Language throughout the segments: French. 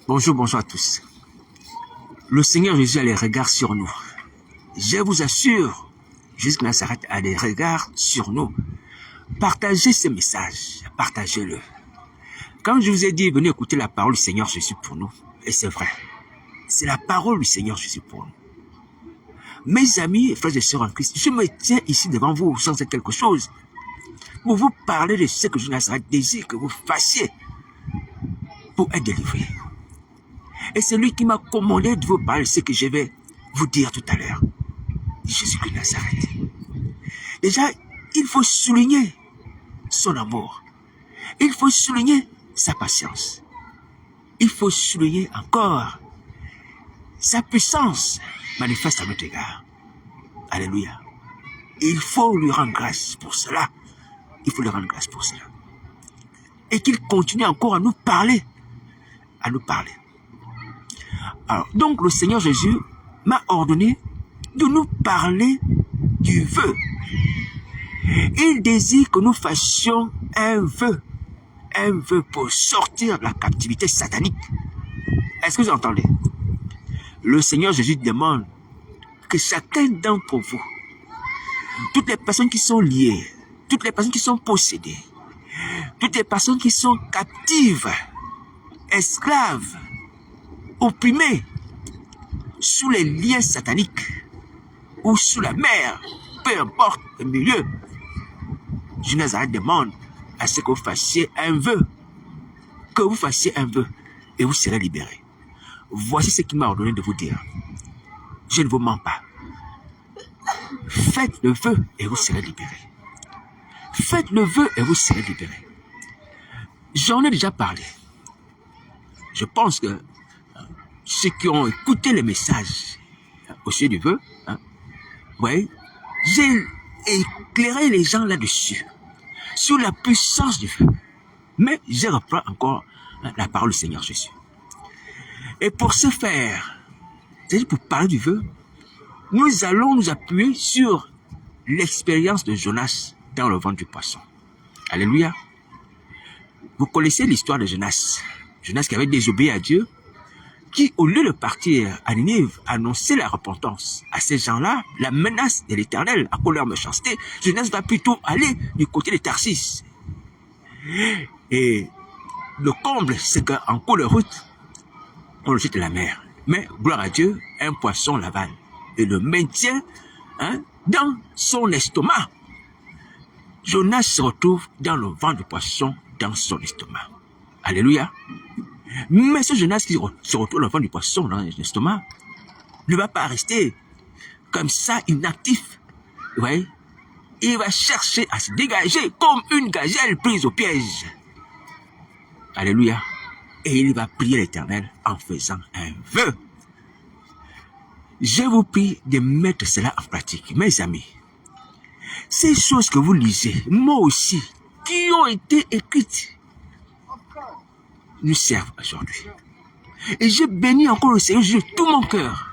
Bonjour, bonjour à tous. Le Seigneur Jésus a les regards sur nous. Je vous assure, Jésus de Nazareth a des regards sur nous. Partagez ce message, partagez-le. Quand je vous ai dit, venez écouter la parole du Seigneur Jésus pour nous, et c'est vrai, c'est la parole du Seigneur Jésus pour nous. Mes amis et frères et sœurs en Christ, je me tiens ici devant vous sans dire quelque chose pour vous parler de ce que Jésus de Nazareth désire que vous fassiez pour être délivré. Et c'est lui qui m'a commandé de vous parler de ce que je vais vous dire tout à l'heure. Jésus de Nazareth. Déjà, il faut souligner son amour. Il faut souligner sa patience. Il faut souligner encore sa puissance manifeste à notre égard. Alléluia. Il faut lui rendre grâce pour cela. Il faut lui rendre grâce pour cela. Et qu'il continue encore à nous parler. À nous parler. Alors, donc le Seigneur Jésus m'a ordonné de nous parler du vœu. Il désire que nous fassions un vœu pour sortir de la captivité satanique. Est-ce que vous entendez? Le Seigneur Jésus demande que chacun d'entre vous, toutes les personnes qui sont liées, toutes les personnes qui sont possédées, toutes les personnes qui sont captives, esclaves, opprimés sous les liens sataniques ou sous la mer, peu importe le milieu, Jésus de Nazareth demande à ce que vous fassiez un vœu, et vous serez libérés. Voici ce qu'il m'a ordonné de vous dire. Je ne vous mens pas. Faites le vœu et vous serez libérés. Faites le vœu et vous serez libérés. J'en ai déjà parlé. Je pense que ceux qui ont écouté les messages au sujet du vœu, ouais, j'ai éclairé les gens là-dessus, sur la puissance du vœu. Mais je reprends encore la parole du Seigneur Jésus. Et pour ce faire, c'est-à-dire pour parler du vœu, nous allons nous appuyer sur l'expérience de Jonas dans le ventre du poisson. Alléluia. Vous connaissez l'histoire de Jonas. Jonas qui avait désobéi à Dieu, qui, au lieu de partir à Ninive, annonçait la repentance à ces gens-là, la menace de l'Éternel à cause de leur méchanceté. Jonas va plutôt aller du côté de Tarsis. Et le comble, c'est qu'en cours de route, on le jette à la mer. Mais, gloire à Dieu, un poisson l'avale et le maintient dans son estomac. Jonas se retrouve dans le ventre du poisson, dans son estomac. Alléluia. Mais ce Jonas qui se retrouve dans le ventre du poisson, dans l'estomac, ne va pas rester comme ça inactif. Vous voyez? Il va chercher à se dégager comme une gazelle prise au piège. Alléluia. Et il va prier l'Éternel en faisant un vœu. Je vous prie de mettre cela en pratique, mes amis. Ces choses que vous lisez, moi aussi, qui ont été écrites, nous servent aujourd'hui. Et je bénis encore le Seigneur de tout mon cœur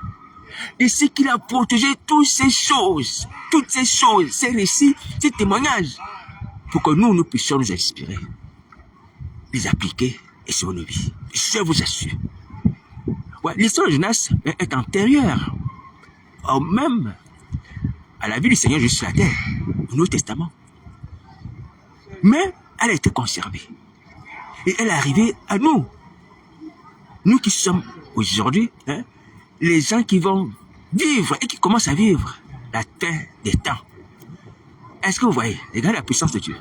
de ce qu'il a protégé toutes ces choses, ces récits, ces témoignages, pour que nous puissions nous inspirer, les appliquer et sur nos vies. Je vous assure. Ouais, l'histoire de Jonas est antérieure même à la vie du Seigneur Jésus sur la terre, au Nouveau Testament. Mais elle a été conservée. Et elle est arrivée à nous. Nous qui sommes aujourd'hui, les gens qui vont vivre et qui commencent à vivre la fin des temps. Est-ce que vous voyez, regardez la puissance de Dieu.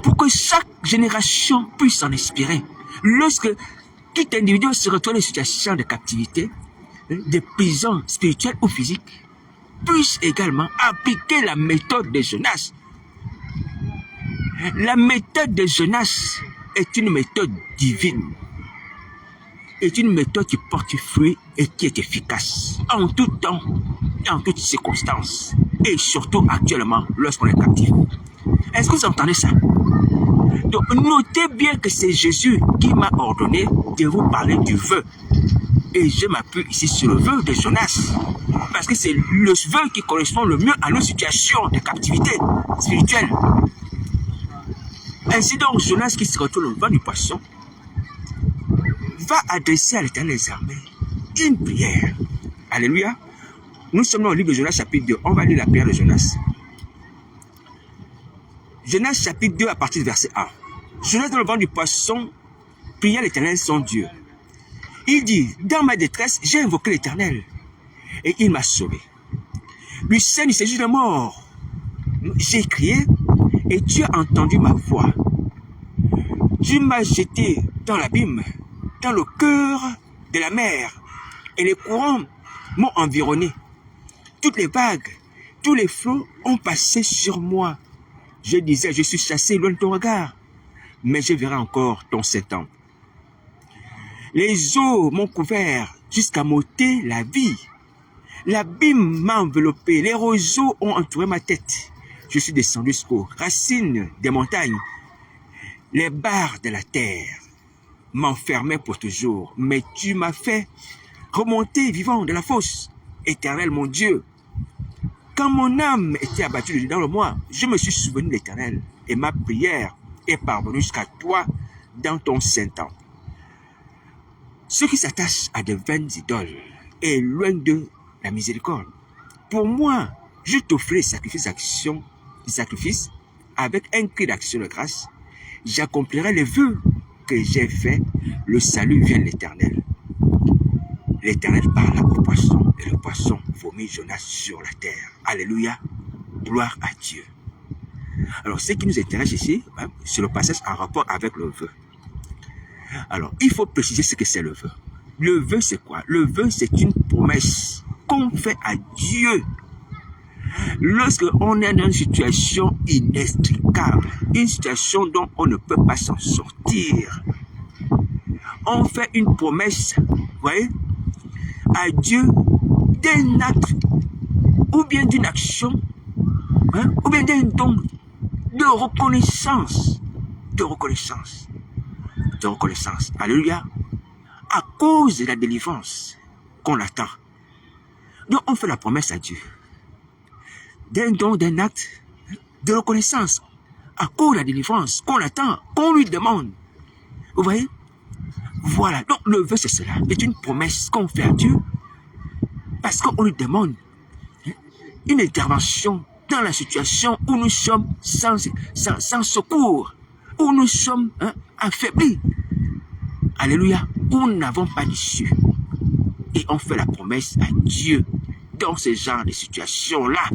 Pour que chaque génération puisse s'en inspirer. Lorsque tout individu se retrouve dans une situation de captivité, de prison spirituelle ou physique, puisse également appliquer la méthode de Jonas. La méthode de Jonas est une méthode divine. Est une méthode qui porte fruit et qui est efficace en tout temps et en toutes circonstances. Et surtout actuellement lorsqu'on est captif. Est-ce que vous entendez ça? Donc notez bien que c'est Jésus qui m'a ordonné de vous parler du vœu. Et je m'appuie ici sur le vœu de Jonas. Parce que c'est le vœu qui correspond le mieux à nos situations de captivité spirituelle. Ainsi donc, Jonas qui se retrouve dans le ventre du poisson va adresser à l'Éternel des armées une prière. Alléluia. Nous sommes dans le livre de Jonas chapitre 2. On va lire la prière de Jonas. Jonas chapitre 2 à partir du verset 1. Jonas dans le ventre du poisson pria l'Éternel son Dieu. Il dit, dans ma détresse, j'ai invoqué l'Éternel et il m'a sauvé. Du sein du séjour de mort, j'ai crié et tu as entendu ma voix. Tu m'as jeté dans l'abîme, dans le cœur de la mer, et les courants m'ont environné. Toutes les vagues, tous les flots ont passé sur moi. Je disais, je suis chassé loin de ton regard, mais je verrai encore ton Saint-Temple. Les eaux m'ont couvert jusqu'à m'ôter la vie. L'abîme m'a enveloppé, les roseaux ont entouré ma tête. Je suis descendu jusqu'aux racines des montagnes. Les barres de la terre m'enfermaient pour toujours, mais tu m'as fait remonter vivant de la fosse. Éternel mon Dieu, quand mon âme était abattue dans le moi, je me suis souvenu de l'Éternel et ma prière est parvenue jusqu'à toi dans ton Saint-Temple. Ceux qui s'attachent à de vaines idoles est loin de la miséricorde. Pour moi, je t'offrais sacrifice avec un cri d'action de grâce. J'accomplirai les vœux que j'ai faits. Le salut vient de l'Éternel. L'Éternel parla au poisson et le poisson vomit Jonas sur la terre. Alléluia. Gloire à Dieu. Alors, ce qui nous intéresse ici, c'est le passage en rapport avec le vœu. Alors, il faut préciser ce que c'est le vœu. Le vœu, c'est quoi? Le vœu, c'est une promesse qu'on fait à Dieu. Lorsque on est dans une situation inextricable, une situation dont on ne peut pas s'en sortir, on fait une promesse, vous voyez, à Dieu d'un acte, ou bien d'une action, ou bien d'un don de reconnaissance, alléluia, à cause de la délivrance qu'on attend. Donc on fait la promesse à Dieu d'un don, d'un acte de reconnaissance à cause de la délivrance qu'on attend, qu'on lui demande. Vous voyez? Voilà, donc le vœu c'est cela, c'est une promesse qu'on fait à Dieu parce qu'on lui demande une intervention dans la situation où nous sommes sans secours, où nous sommes affaiblis. Alléluia, où nous n'avons pas d'issue. Et on fait la promesse à Dieu dans ce genre de situation-là.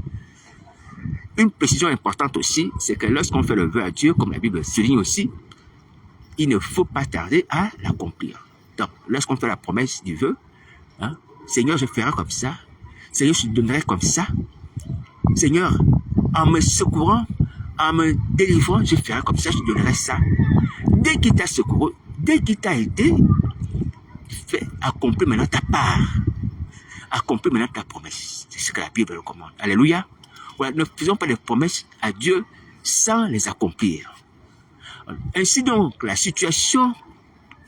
Une précision importante aussi, c'est que lorsqu'on fait le vœu à Dieu, comme la Bible souligne aussi, il ne faut pas tarder à l'accomplir. Donc, lorsqu'on fait la promesse du vœu, Seigneur, je ferai comme ça. Seigneur, je te donnerai comme ça. Seigneur, en me secourant, en me délivrant, je ferai comme ça, je te donnerai ça. Dès qu'il t'a secouru, dès qu'il t'a aidé, accomplis maintenant ta part. Accomplis maintenant ta promesse. C'est ce que la Bible recommande. Alléluia. Voilà, ne faisons pas de promesses à Dieu sans les accomplir. Ainsi donc, la situation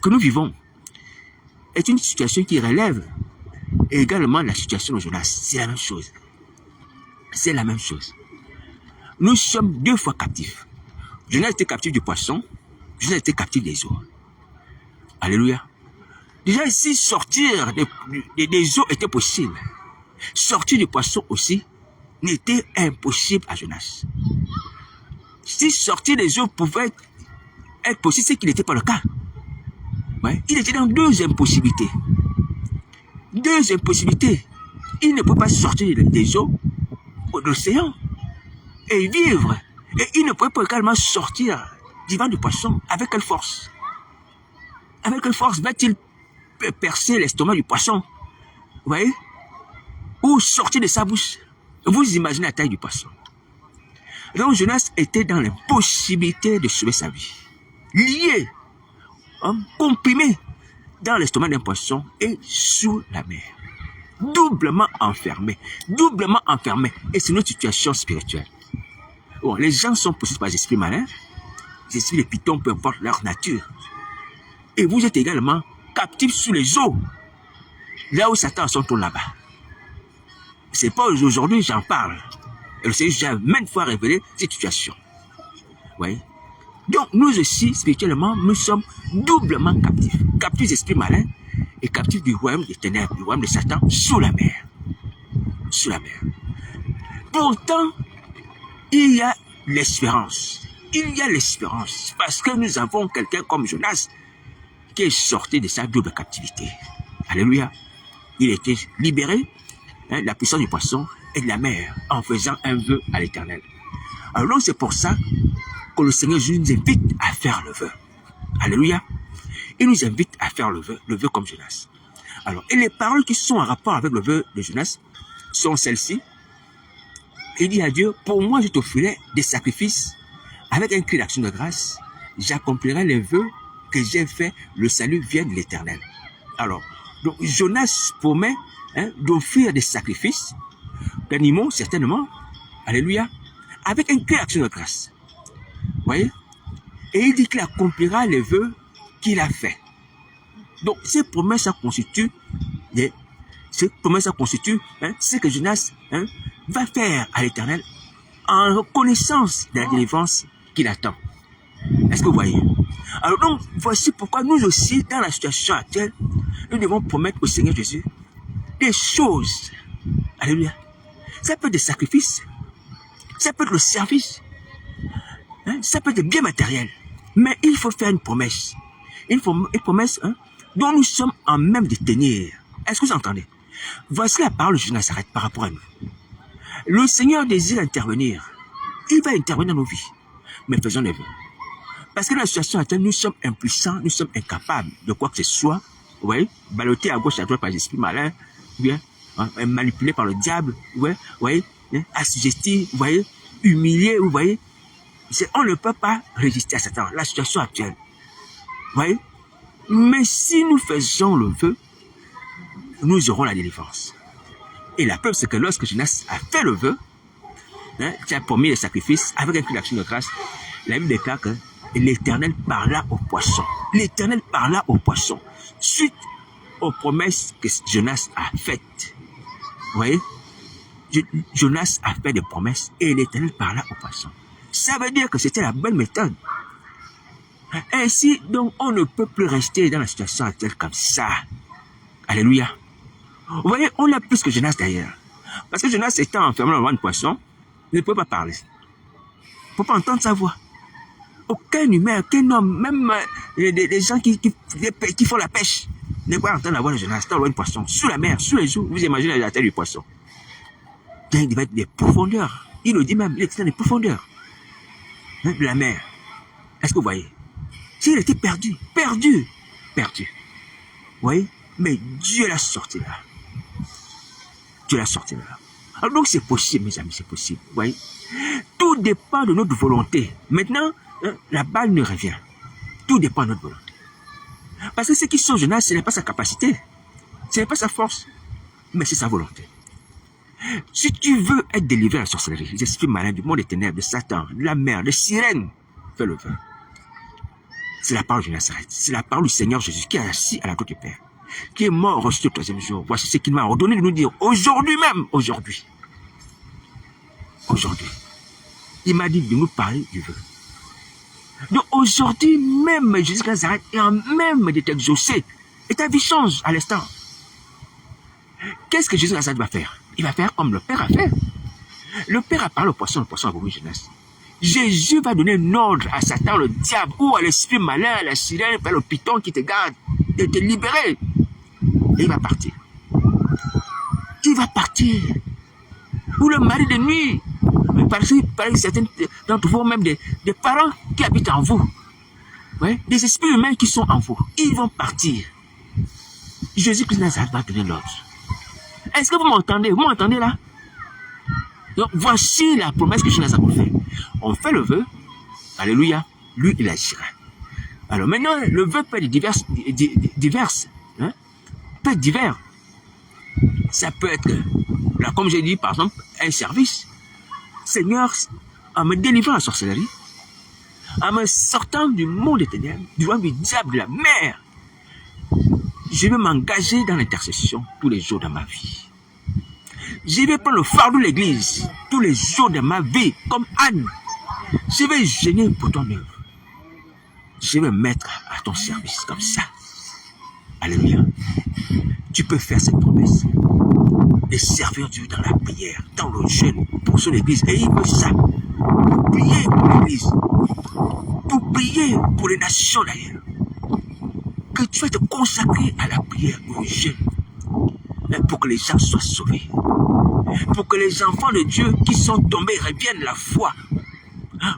que nous vivons est une situation qui relève également la situation de Jonas. C'est la même chose. C'est la même chose. Nous sommes deux fois captifs. Jonas était captif du poisson, Jonas était captif des eaux. Alléluia. Déjà ici, sortir des eaux était possible. Sortir du poisson aussi n'était impossible à Jonas. Si sortir des eaux pouvait être possible, c'est qu'il n'était pas le cas. Ouais. Il était dans deux impossibilités. Deux impossibilités. Il ne peut pas sortir des eaux de l'océan et vivre. Et il ne pouvait pas également sortir du ventre du poisson. Avec quelle force? Avec quelle force va-t-il percer l'estomac du poisson? Vous voyez? Ou sortir de sa bouche? Vous imaginez la taille du poisson. Donc Jonas était dans l'impossibilité de sauver sa vie. Lié, comprimé dans l'estomac d'un poisson et sous la mer. Doublement enfermé. Et c'est notre situation spirituelle. Bon, les gens sont possédés par les esprits malins. Les esprits de python, peu importe leur nature. Et vous êtes également captifs sous les eaux. Là où Satan son tour là-bas. C'est pas aujourd'hui j'en parle. Et le Seigneur a maintes fois révélé cette situation. Oui. Donc, nous aussi, spirituellement, nous sommes doublement captifs. Captifs d'esprits malins et captifs du royaume des ténèbres, du royaume de Satan, sous la mer. Sous la mer. Pourtant, il y a l'espérance. Il y a l'espérance. Parce que nous avons quelqu'un comme Jonas qui est sorti de sa double captivité. Alléluia. Il était libéré, de la puissance du poisson et de la mer en faisant un vœu à l'Éternel. Alors c'est pour ça que le Seigneur Jésus nous invite à faire le vœu. Alléluia. Il nous invite à faire le vœu comme Jonas. Alors, et les paroles qui sont en rapport avec le vœu de Jonas sont celles-ci. Il dit à Dieu, pour moi je t'offrirai des sacrifices avec un cri d'action de grâce. J'accomplirai les vœux que j'ai faits, le salut vient de l'Éternel. Alors, donc Jonas promet d'offrir des sacrifices d'animaux, certainement, alléluia, avec un cri d'action de grâce. Vous voyez? Et il dit qu'il accomplira les vœux qu'il a faits. Donc, ces promesses, ça constitue, ce que Jonas va faire à l'Éternel en reconnaissance de la délivrance qu'il attend. Est-ce que vous voyez? Alors donc, voici pourquoi nous aussi, dans la situation actuelle, nous devons promettre au Seigneur Jésus des choses. Alléluia. Ça peut être des sacrifices, ça peut être le service, ça peut être des biens matériels. Mais il faut faire une promesse. Une promesse dont nous sommes en même de tenir. Est-ce que vous entendez? Voici la parole de Jésus de Nazareth par rapport à nous. Le Seigneur désire intervenir. Il va intervenir dans nos vies. Mais faisons les vœux. Parce que dans la situation actuelle, nous sommes impuissants, nous sommes incapables de quoi que ce soit. Vous voyez, ballottés à gauche, à droite par les esprits malins, ou bien manipulés par le diable, vous voyez, assujettis, vous voyez, humiliés, vous voyez. On ne peut pas résister à Satan, la situation actuelle. Vous voyez. Mais si nous faisons le vœu, nous aurons la délivrance. Et la preuve, c'est que lorsque Jonas a fait le vœu, qui a promis les sacrifices avec un cri d'action de grâce, la Bible déclare que l'Éternel parla au poisson. L'Éternel parla au poisson. Suite aux promesses que Jonas a faites. Vous voyez? Jonas a fait des promesses et l'Éternel parla au poisson. Ça veut dire que c'était la bonne méthode. Ainsi, donc, on ne peut plus rester dans la situation actuelle comme ça. Alléluia. Vous voyez, on a plus que Jonas d'ailleurs. Parce que Jonas étant enfermé dans le ventre de poisson, ne peut pas parler. Il ne peut pas entendre sa voix. Aucun humain, aucun homme, même des gens qui font la pêche, ne peut entendre la voix de Jonas dans le ventre de poisson, sous la mer, sous les eaux. Vous imaginez la taille du poisson. Il va être des profondeurs. Il le dit même, il est dans des profondeurs. De la mer. Est-ce que vous voyez? S'il était perdu. Vous voyez? Mais Dieu l'a sorti là. Alors donc c'est possible, mes amis, c'est possible. Vous voyez? Tout dépend de notre volonté. Maintenant, la balle nous revient. Tout dépend de notre volonté. Parce que ce qui sauve Jonas, ce n'est pas sa capacité. Ce n'est pas sa force. Mais c'est sa volonté. Si tu veux être délivré de la sorcellerie, des esprits malins, du monde des ténèbres, de Satan, de la mer, de sirènes, fais le vœu. C'est la parole de Nazareth. C'est la parole du Seigneur Jésus qui est assis à la droite du Père, qui est mort reçu le troisième jour. Voici ce qu'il m'a ordonné de nous dire aujourd'hui même, aujourd'hui. Il m'a dit de nous parler du vœu. Donc aujourd'hui même, Jésus de Nazareth est en même de t'exaucer. Et ta vie change à l'instant. Qu'est-ce que Jésus de Nazareth va faire? Il va faire comme le Père a fait. Le Père a parlé au poisson a vomi Jonas. Jésus va donner un ordre à Satan, le diable, ou à l'esprit malin, à la sirène, par le python qui te garde, de te libérer. Et il va partir. Ou le mari de nuit. Parce que certains d'entre vous, même des parents qui habitent en vous. Ouais, des esprits humains qui sont en vous. Ils vont partir. Jésus-Christ Nazareth va donner l'ordre. Est-ce que vous m'entendez? Vous m'entendez là? Donc, voici la promesse que Jonas a fait. On fait le vœu. Alléluia. Lui, il agira. Alors maintenant, le vœu peut être divers. Peut être divers. Ça peut être, là, comme j'ai dit, par exemple, un service. Seigneur, en me délivrant de la sorcellerie, en me sortant du monde des ténèbres, du royaume du diable, de la mer, je vais m'engager dans l'intercession tous les jours de ma vie. Je vais prendre le fardeau de l'église tous les jours de ma vie, comme Anne. Je vais gêner pour ton œuvre. je vais me mettre à ton service comme ça. Alléluia. Tu peux faire cette promesse et servir Dieu dans la prière, dans le jeûne, pour son église. Et il veut ça. Pour prier pour l'église. Pour prier pour les nations d'ailleurs. Que tu vas te consacrer à la prière, au jeûne. Pour que les gens soient sauvés. Pour que les enfants de Dieu qui sont tombés reviennent la foi.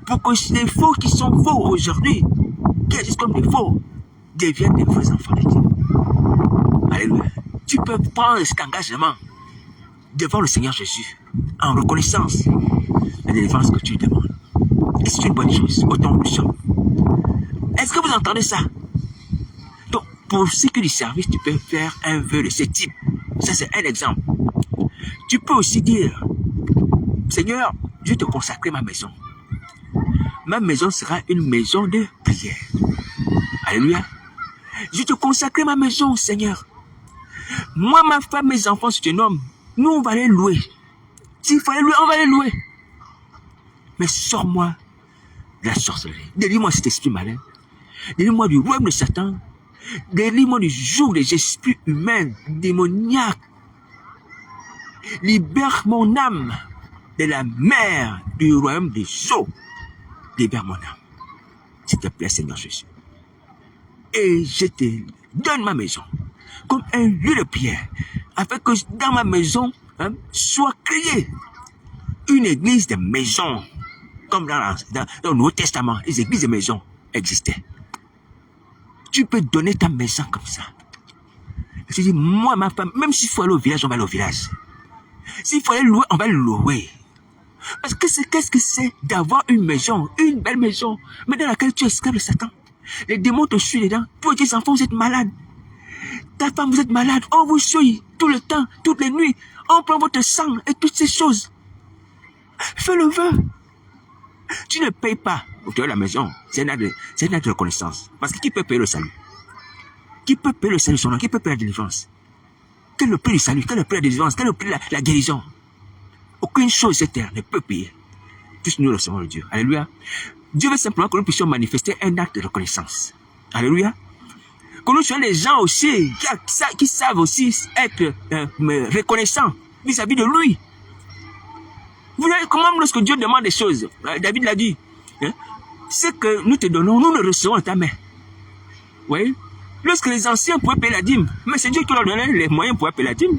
Pour que les faux qui sont faux aujourd'hui, qui agissent comme des faux, deviennent des vrais enfants de Dieu. Alléluia. Tu peux prendre cet engagement devant le Seigneur Jésus en reconnaissance de la délivrance que tu lui demandes. Et c'est une bonne chose, autant que nous sommes. Est-ce que vous entendez ça? Donc, pour ce qui est du service, tu peux faire un vœu de ce type. Ça, c'est un exemple. Tu peux aussi dire, Seigneur, je vais te consacrer ma maison. Ma maison sera une maison de prière. Alléluia. Je te consacrer ma maison, Seigneur. Moi, ma femme, mes enfants, c'est un homme. Nous, on va les louer. S'il faut les louer, on va les louer. Mais sors-moi de la sorcellerie. Délivre-moi cet esprit malin. Délivre-moi du royaume de Satan. Délivre-moi du joug des esprits humains, démoniaques. Libère mon âme de la mer du royaume des eaux. Libère mon âme. S'il te plaît, Seigneur Jésus. Et je te donne ma maison comme un lieu de prière, afin que dans ma maison soit créée une église de maison, comme dans le Nouveau Testament, les églises de maison existaient. Tu peux donner ta maison comme ça. Je dis, moi, ma femme, même s'il faut aller au village, on va aller au village. S'il faut aller louer, on va le louer. Parce que qu'est-ce que c'est d'avoir une maison, une belle maison, mais dans laquelle tu es esclave de Satan. Les démons te suivent dedans. Toi et tes enfants, vous êtes malades. Ta femme, vous êtes malade. On vous suit tout le temps, toutes les nuits. On prend votre sang et toutes ces choses. Fais le vœu. Tu ne payes pas pour te la maison. C'est un acte de reconnaissance. Parce que qui peut payer le salut? Qui peut payer le salut son nom? Qui peut payer la délivrance? Quel est le prix du salut? Quel est le prix de la délivrance? Quel est le prix de la guérison? Aucune chose sur terre ne peut payer. Tous nous recevons le Dieu. Alléluia. Dieu veut simplement que nous puissions manifester un acte de reconnaissance. Alléluia. Que nous soyons des gens aussi qui savent aussi être reconnaissants vis-à-vis de lui. Vous voyez comment lorsque Dieu demande des choses, David l'a dit, ce que nous te donnons, nous le recevons en ta main. Vous voyez? Lorsque les anciens pouvaient payer la dîme, mais c'est Dieu qui leur donnait les moyens pour payer la dîme.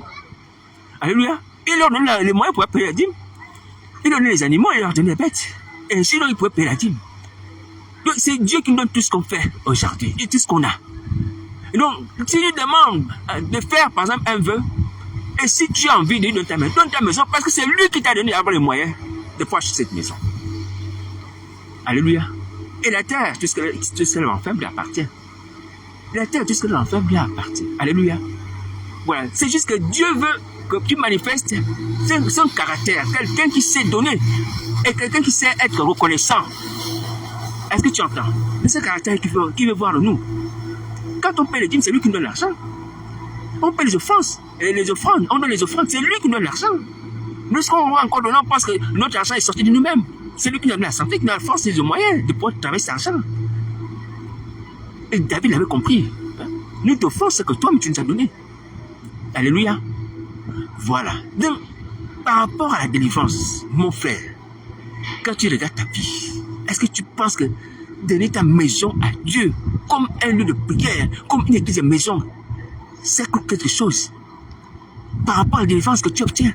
Alléluia. Il leur donnait les moyens pour payer la dîme. Il donnait les animaux, il leur donnait les bêtes. Et sinon, ils pouvaient payer la dîme. Donc, c'est Dieu qui nous donne tout ce qu'on fait aujourd'hui, et tout ce qu'on a. Et donc, si tu demandes de faire, par exemple, un vœu, et si tu as envie de donner ta maison, parce que c'est lui qui t'a donné d'avoir les moyens de pouvoir acheter cette maison. Alléluia. Et la terre, tout ce que l'enfer lui appartient. La terre, tout ce que l'enfer lui appartient. Alléluia. Voilà. C'est juste que Dieu veut que tu manifestes son caractère. Quelqu'un qui sait donner et quelqu'un qui sait être reconnaissant. Est-ce que tu entends? C'est ce caractère qu'il veut voir de nous. Quand on paie les dîmes, c'est lui qui nous donne l'argent. On paie les offranses. Et les offrandes, on donne les offrandes, c'est lui qui nous donne l'argent. Nous serons encore donnant parce que notre argent est sorti de nous-mêmes. C'est lui qui nous donne la santé, qui nous donne la force et les moyens de pouvoir travailler cet argent. Et David l'avait compris. Nous t'offrons ce que toi, tu nous as donné. Alléluia. Voilà. Donc, par rapport à la délivrance, mon frère, quand tu regardes ta vie, est-ce que tu penses que donner ta maison à Dieu comme un lieu de prière, comme une église de maison, c'est quelque chose par rapport à la délivrance que tu obtiens?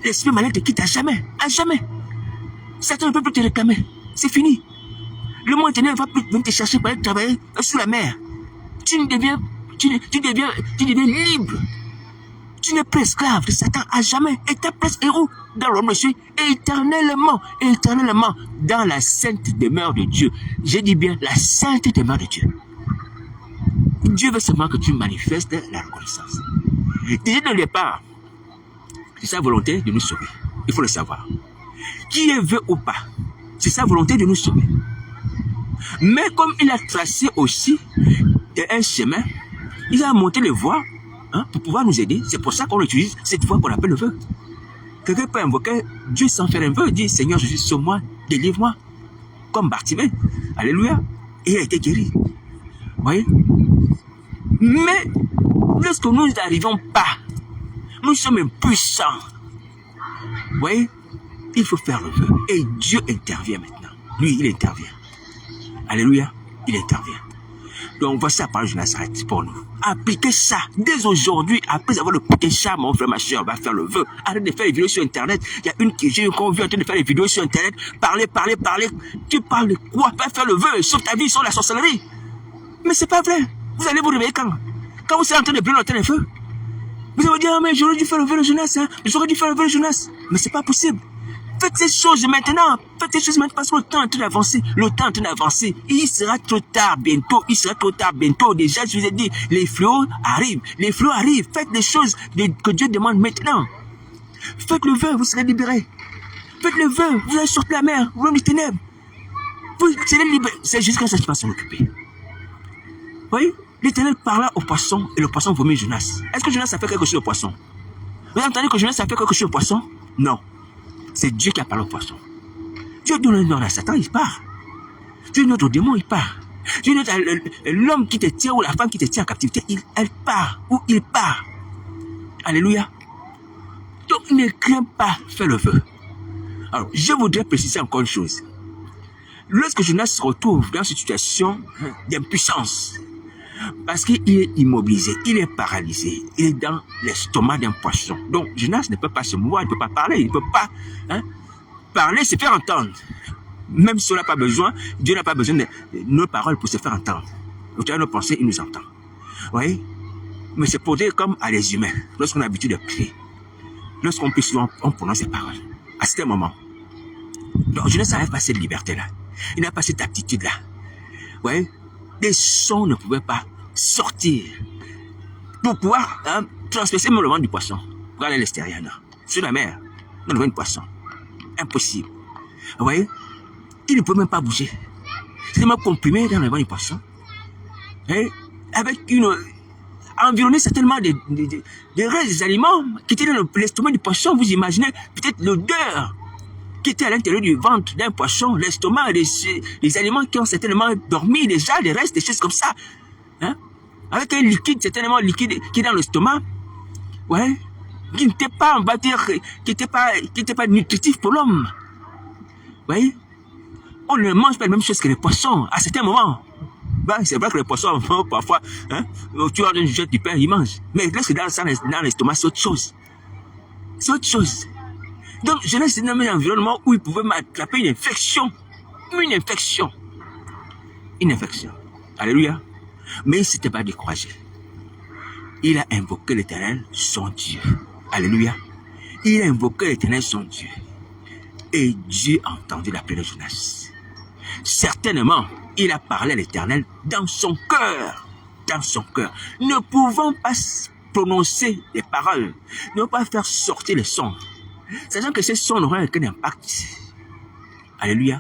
L'esprit malin te quitte à jamais, à jamais. Satan ne peut plus te réclamer. C'est fini. Le monde éternel ne va plus venir te chercher pour aller travailler sous la mer. Tu deviens libre. Tu n'es plus esclave de Satan à jamais. Et ta place héros dans l'homme de Dieu éternellement dans la sainte demeure de Dieu. Je dis bien la sainte demeure de Dieu. Dieu veut seulement que tu manifestes la reconnaissance. Déjà dans le départ, c'est sa volonté de nous sauver. Il faut le savoir. Qui est veut ou pas, c'est sa volonté de nous sauver. Mais comme il a tracé aussi un chemin, il a monté les voies pour pouvoir nous aider. C'est pour ça qu'on utilise cette voie qu'on appelle le vœu. Quelqu'un peut invoquer Dieu sans faire un vœu, dire Seigneur Jésus, sauve-moi, délivre-moi. Comme Bartimée. Alléluia. et il a été guéri. Vous voyez? Mais lorsque nous n'arrivons pas, nous sommes impuissants. Vous voyez? Il faut faire le vœu. Et Dieu intervient maintenant. Lui, il intervient. Alléluia. Il intervient. Donc voici la parole de Nazareth pour nous. Appliquez ça dès aujourd'hui, après avoir appliqué ça, mon frère, ma soeur, va faire le vœu. Arrête de faire les vidéos sur Internet. Il y a une qui j'ai encore vu en train de faire les vidéos sur Internet. Parler. Tu parles de quoi? Va faire le vœu, sauve ta vie, sur la sorcellerie. Mais c'est pas vrai. Vous allez vous réveiller quand? Quand vous serez en train de brûler dans le feu. Vous allez dire, ah, mais j'aurais dû faire le vœu de jeunesse, hein. J'aurais dû faire le vœu de jeunesse. Mais c'est pas possible. Faites ces choses maintenant. Faites ces choses maintenant parce que le temps est en train d'avancer. Le temps est en train d'avancer. Il sera trop tard bientôt. Il sera trop tard bientôt. Déjà, je vous ai dit, les fléaux arrivent. Les fléaux arrivent. Faites les choses que Dieu demande maintenant. Faites le vœu, vous serez libérés. Faites le vœu, vous allez sortir de la mer, vous allez des ténèbres. Vous serez libérés. C'est jusqu'à ça que tu vas s'en occuper. Vous voyez? L'Éternel parla au poisson et le poisson vomit Jonas. Est-ce que Jonas a fait quelque chose au poisson? Vous avez entendu que Jonas a fait quelque chose au poisson? Non. C'est Dieu qui a parlé au poisson. Dieu donne un ordre à Satan, il part. Dieu donne au démon, il part. Dieu donne à l'homme qui te tient ou la femme qui te tient en captivité, elle part ou il part. Alléluia. Donc ne crains pas, fais le vœu. Alors, je voudrais préciser encore une chose. Lorsque Jonas se retrouve dans cette situation d'impuissance, parce qu'il est immobilisé, il est paralysé, il est dans l'estomac d'un poisson. Donc, Jonas ne peut pas se mouvoir, il ne peut pas parler, il ne peut pas parler, se faire entendre. Même si on n'a pas besoin, Dieu n'a pas besoin de nos paroles pour se faire entendre. Au travers de nos pensées, il nous entend. Vous voyez? Mais c'est pour dire comme à les humains, lorsqu'on a l'habitude de prier, lorsqu'on prie souvent, on prononce ces paroles. À ce moment. Donc, Jonas n'avait pas cette liberté-là. Il n'a pas cette aptitude-là. Vous voyez? Des sons ne pouvaient pas sortir pour pouvoir transpercer même le ventre du poisson. Pour aller à l'extérieur, non. Sur la mer, dans le ventre du poisson. Impossible. Vous voyez? Il ne peut même pas bouger. C'est tellement comprimé dans le ventre du poisson. Et avec environné certainement des restes des aliments qui étaient dans l'estomac du poisson. Vous imaginez peut-être l'odeur qui était à l'intérieur du ventre d'un poisson, l'estomac, les aliments qui ont certainement dormi déjà, les restes, des choses comme ça. Hein? Avec un liquide, certainement liquide qui est dans l'estomac, ouais, qui n'était pas, on va dire, qui n'était pas nutritif pour l'homme. Vous voyez? On ne mange pas la même chose que les poissons à certains moments. Ben, c'est vrai que les poissons, parfois, tu as une jette du pain, ils mangent. Mais lorsque dans l'estomac, c'est autre chose. C'est autre chose. Donc, je laisse dans un environnement où il pouvait m'attraper une infection. Une infection. Une infection. Alléluia. Mais il ne s'était pas découragé. Il a invoqué l'Éternel, son Dieu. Alléluia. Il a invoqué l'Éternel, son Dieu. Et Dieu a entendu la prière de Jonas. Certainement, il a parlé à l'Éternel dans son cœur. Dans son cœur. Ne pouvant pas prononcer les paroles. Ne pas faire sortir les sons. Sachant que ces sons n'auront aucun impact. Alléluia.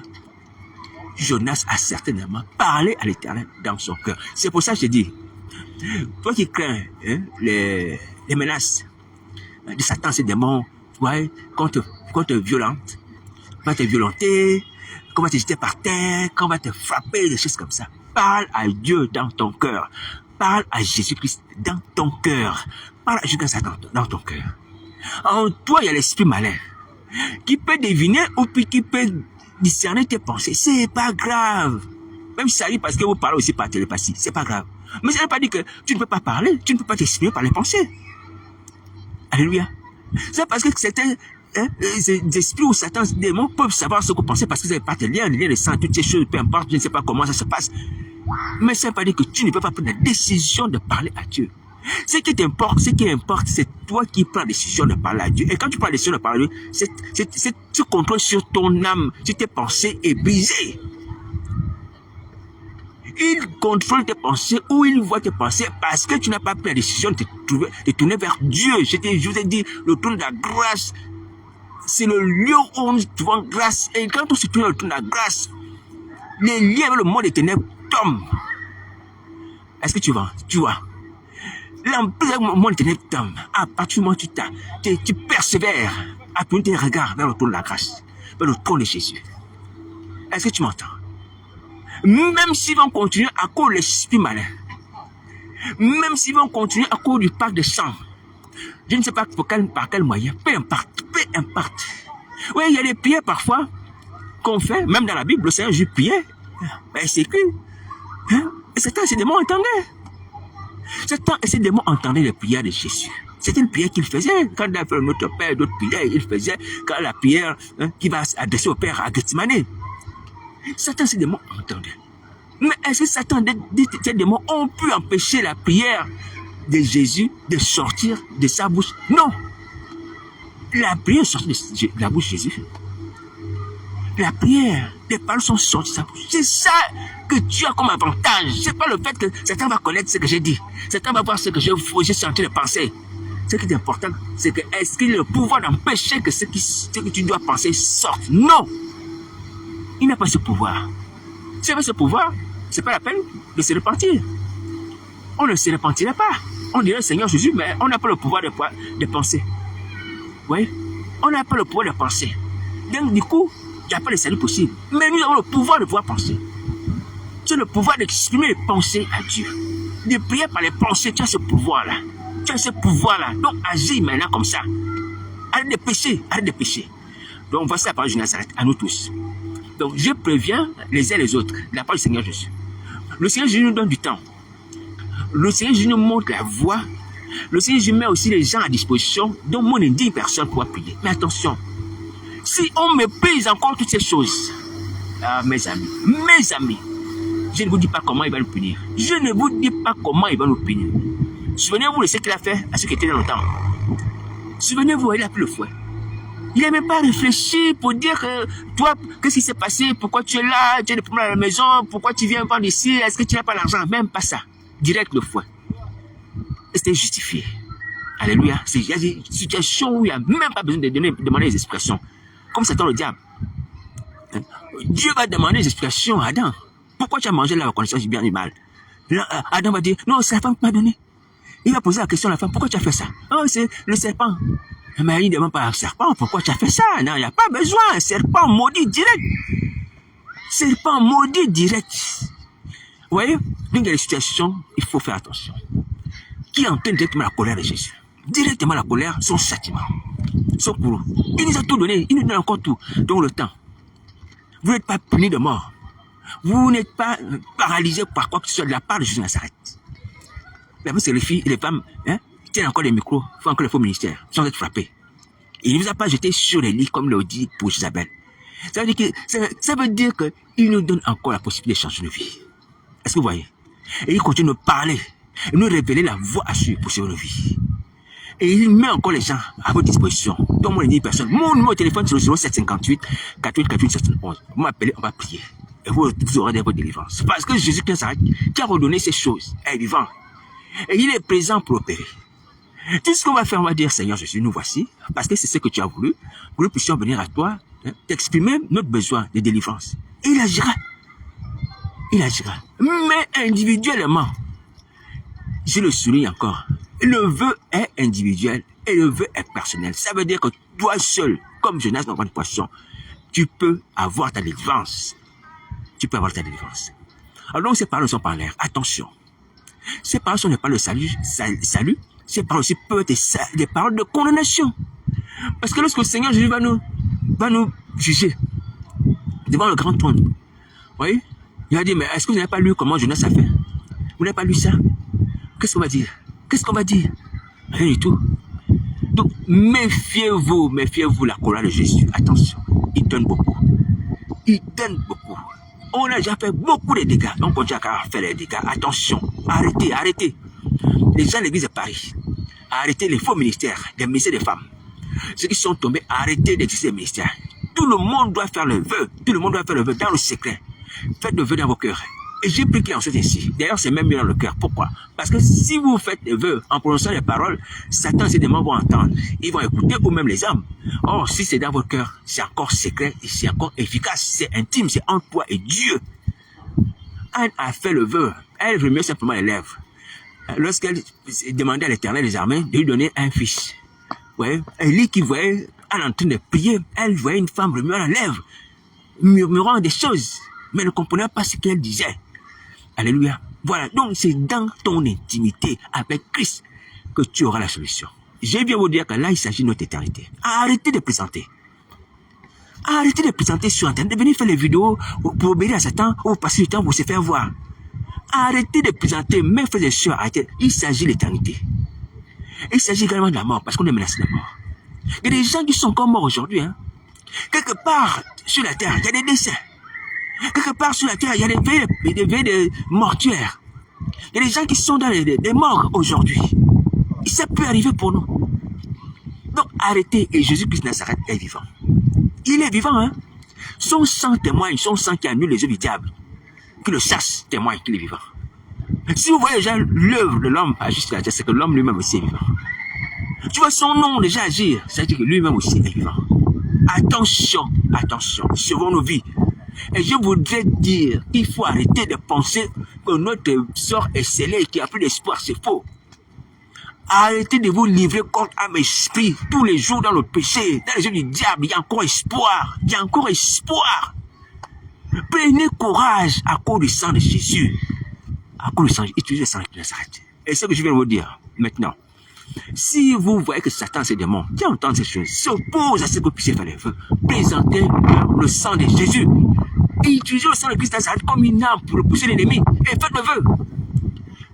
Jonas a certainement parlé à l'Éternel dans son cœur. C'est pour ça que je dis, toi qui crains les menaces de Satan, ces démons, ouais, qu'on te violente, qu'on va te violenter, qu'on va te jeter par terre, qu'on va te frapper, des choses comme ça. Parle à Dieu dans ton cœur. Parle à Jésus-Christ dans ton cœur. Parle à Jésus-Christ dans ton cœur. En toi, il y a l'esprit malin qui peut deviner ou puis qui peut discerner tes pensées. C'est pas grave. Même si ça arrive parce que vous parlez aussi par télépathie, c'est pas grave. Mais ça ne veut pas dire que tu ne peux pas parler, tu ne peux pas t'exprimer par les pensées. Alléluia. C'est parce que certains esprits ou certains démons peuvent savoir ce que vous pensez parce que vous n'avez pas de lien de sang, toutes ces choses, peu importe, je ne sais pas comment ça se passe. Mais ça ne veut pas dire que tu ne peux pas prendre la décision de parler à Dieu. Ce qui importe, c'est toi qui prends la décision de parler à Dieu. Et quand tu prends la décision de parler à Dieu, ce contrôle sur ton âme, sur tes pensées est brisé. Il contrôle tes pensées ou il voit tes pensées parce que tu n'as pas pris la décision de tourner vers Dieu. Je vous ai dit, le trône de la grâce, c'est le lieu où on trouve grâce. Et quand on se tourne le trône de la grâce, les liens avec le monde des ténèbres tombent. Est-ce que tu vois? L'emprise avec le monde des ténèbres tombe. À partir du moment où tu persévères à tourner tes regards vers le trône de la grâce, vers le trône de Jésus. Est-ce que tu m'entends? Même s'ils vont continuer à cause de l'esprit malin, même s'ils vont continuer à cause du pacte de sang, je ne sais pas par quel moyen, peu importe. Oui, il y a des prières parfois qu'on fait, même dans la Bible, le Seigneur Jésus priait, c'est écrit. Hein? Et Satan et ses démons entendaient. Satan et ses démons entendaient les prières de Jésus. C'était une prière qu'il faisait. Quand il a fait notre Père, d'autres prières, il faisait quand la prière qui va s'adresser au Père à Gethsemane. Satan et ses démons entendaient. Mais est-ce que Satan et ces démons ont pu empêcher la prière de Jésus de sortir de sa bouche? Non. La prière sortit de la bouche de Jésus. La prière, les paroles sont sorties de sa bouche. C'est ça que tu as comme avantage. C'est pas le fait que Satan va connaître ce que j'ai dit. Satan va voir ce que j'ai senti de penser. Ce qui est important, c'est que est-ce qu'il a le pouvoir d'empêcher que ce que tu dois penser sorte? Non. Il n'a pas ce pouvoir. S'il avait ce pouvoir, c'est pas la peine de se repentir. On ne se repentirait pas. On dirait Seigneur Jésus, mais on n'a pas le pouvoir de penser. Vous voyez? On n'a pas le pouvoir de penser. Donc du coup, il n'y a pas de salut possible. Mais nous avons le pouvoir de pouvoir penser. C'est le pouvoir d'exprimer les pensées à Dieu. De prier par les pensées, tu as ce pouvoir-là. Tu as ce pouvoir-là. Donc agis maintenant comme ça. Arrête de pécher, arrête de pécher. Donc voici la parole de Nazareth à nous tous. Donc je préviens les uns les autres. La parole du Seigneur Jésus. Le Seigneur Jésus nous donne du temps. Le Seigneur Jésus nous montre la voie. Le Seigneur Jésus met aussi les gens à disposition dont mon indigne personne pourra prier. Mais attention, si on méprise encore toutes ces choses, mes amis, je ne vous dis pas comment il va nous punir. Je ne vous dis pas comment il va nous punir. Souvenez-vous de ce qu'il a fait à ceux qui étaient dans le temps. Souvenez-vous, il a pris le fouet. Il n'a même pas réfléchi pour dire que toi, qu'est-ce qui s'est passé, pourquoi tu es là, tu as des problèmes à la maison, pourquoi tu viens vendre ici, est-ce que tu n'as pas l'argent? Même pas ça. Direct le fouet. Et c'était justifié. Alléluia. Il y a des situations où il n'y a même pas besoin de demander des explications. Comme Satan le diable. Dieu va demander des explications à Adam. Pourquoi tu as mangé la reconnaissance du bien et du mal? Adam va dire, non, c'est la femme qui m'a donné. Il va poser la question à la femme, pourquoi tu as fait ça? Oh, c'est le serpent. Mais il ne demande pas au serpent, pourquoi tu as fait ça? Non, il n'y a pas besoin. Serpent maudit direct. Serpent maudit direct. Vous voyez? Donc il y a des situations, il faut faire attention. Qui entraîne directement la colère de Jésus. Directement la colère, son châtiment. Son courroux. Il nous a tout donné, il nous donne encore tout. Donc le temps. Vous n'êtes pas puni de mort. Vous n'êtes pas paralysé par quoi que ce soit de la part de Jésus de Nazareth. Mais parce que les filles et les femmes tiennent encore les micros, font encore les faux ministères, sans être frappés. Il ne vous a pas jeté sur les lits comme le dit pour Isabelle. Ça veut dire qu'il nous donne encore la possibilité de changer de vie. Est-ce que vous voyez? Et il continue de nous parler, de nous révéler la voie à suivre pour sauver nos vies. Et il met encore les gens à votre disposition. Donc, moi, je personne. Mon numéro de téléphone, c'est le 0758 48 48 71. Vous m'appelez, on va prier. Et vous aurez votre délivrance. Parce que Jésus-Christ qui a redonné ces choses est vivant. Et il est présent pour opérer. Tout ce qu'on va faire, on va dire, Seigneur Jésus, nous voici. Parce que c'est ce que tu as voulu. Que nous puissions venir à toi, t'exprimer notre besoin de délivrance. Et il agira. Il agira. Mais individuellement, je le souligne encore, le vœu est individuel et le vœu est personnel. Ça veut dire que toi seul, comme Jonas dans le poisson, tu peux avoir ta délivrance. Tu peux avoir ta délivrance. Alors donc ces paroles ne sont pas en l'air. Attention. Ces paroles ne sont pas le salut. Ces paroles aussi peuvent être des paroles de condamnation. Parce que lorsque le Seigneur Jésus va nous juger devant le grand trône, vous voyez, il va dire, mais est-ce que vous n'avez pas lu comment Jonas a fait? Vous n'avez pas lu ça? Qu'est-ce qu'on va dire? Qu'est-ce qu'on va dire? Rien du tout. Donc, méfiez-vous la colère de Jésus. Attention, il donne beaucoup. Il donne beaucoup. On a déjà fait beaucoup de dégâts. On continue à faire des dégâts. Attention, arrêtez. Les gens de l'église de Paris, arrêtez les faux ministères, des ministères des femmes. Ceux qui sont tombés, arrêtez d'exister les ministères. Tout le monde doit faire le vœu. Tout le monde doit faire le vœu dans le secret. Faites le vœu dans vos cœurs. Et j'ai pris qu'il en soit ainsi. D'ailleurs, c'est même mieux dans le cœur. Pourquoi? Parce que si vous faites des vœux en prononçant les paroles, Satan et ses démons vont entendre. Ils vont écouter, ou même les hommes. Or, si c'est dans votre cœur, c'est encore secret et c'est encore efficace. C'est intime, c'est entre toi et Dieu. Anne a fait le vœu. Elle remuait simplement les lèvres. Lorsqu'elle demandait à l'Éternel des armées de lui donner un fils. Ouais. Élie qui voyait Anne en train de prier, elle voyait une femme remuant les lèvres, murmurant des choses. mais ne comprenaient pas ce qu'elle disait. Alléluia. Voilà, donc c'est dans ton intimité avec Christ que tu auras la solution. Je viens vous dire que là, il s'agit de notre éternité. Arrêtez de plaisanter. Arrêtez de plaisanter sur Internet. Venez faire les vidéos pour obéir à Satan ou passer du temps pour se faire voir. Arrêtez de plaisanter, mes frères et sœurs, arrêtez. Il s'agit de l'éternité. Il s'agit également de la mort, parce qu'on est menacé de la mort. Il y a des gens qui sont encore morts aujourd'hui. Hein. Quelque part sur la terre, il y a des décès. Quelque part sur la terre, il y a des veilles de mortuaires. Il y a des gens qui sont dans des morgues aujourd'hui. Et ça peut arriver pour nous. Donc arrêtez, et Jésus-Christ de Nazareth est vivant. Il est vivant, hein. Son sang témoigne, son sang qui annule les œuvres du diable. Que le chasse témoigne qu'il est vivant. Si vous voyez déjà l'œuvre de l'homme agir sur la terre, c'est que l'homme lui-même aussi est vivant. Tu vois son nom déjà agir, ça veut dire que lui-même aussi est vivant. Attention, attention, sauvons nos vies. Et je voudrais dire qu'il faut arrêter de penser que notre sort est scellé et qu'il n'y a plus d'espoir, c'est faux. Arrêtez de vous livrer contre âme et esprit tous les jours dans le péché, dans les yeux du diable. Il y a encore espoir, il y a encore espoir. Prenez courage à cause du sang de Jésus. À cause du sang, utilisez le sang de Nazareth. Et ce que je viens de vous dire maintenant. Si vous voyez que Satan, c'est démon, qui entend ces choses, s'oppose à ce que vous puissiez faire les feux, présentez le sang de Jésus. Et utilisez le sang de Christ Nazareth comme une arme pour repousser l'ennemi. Et faites le vœu.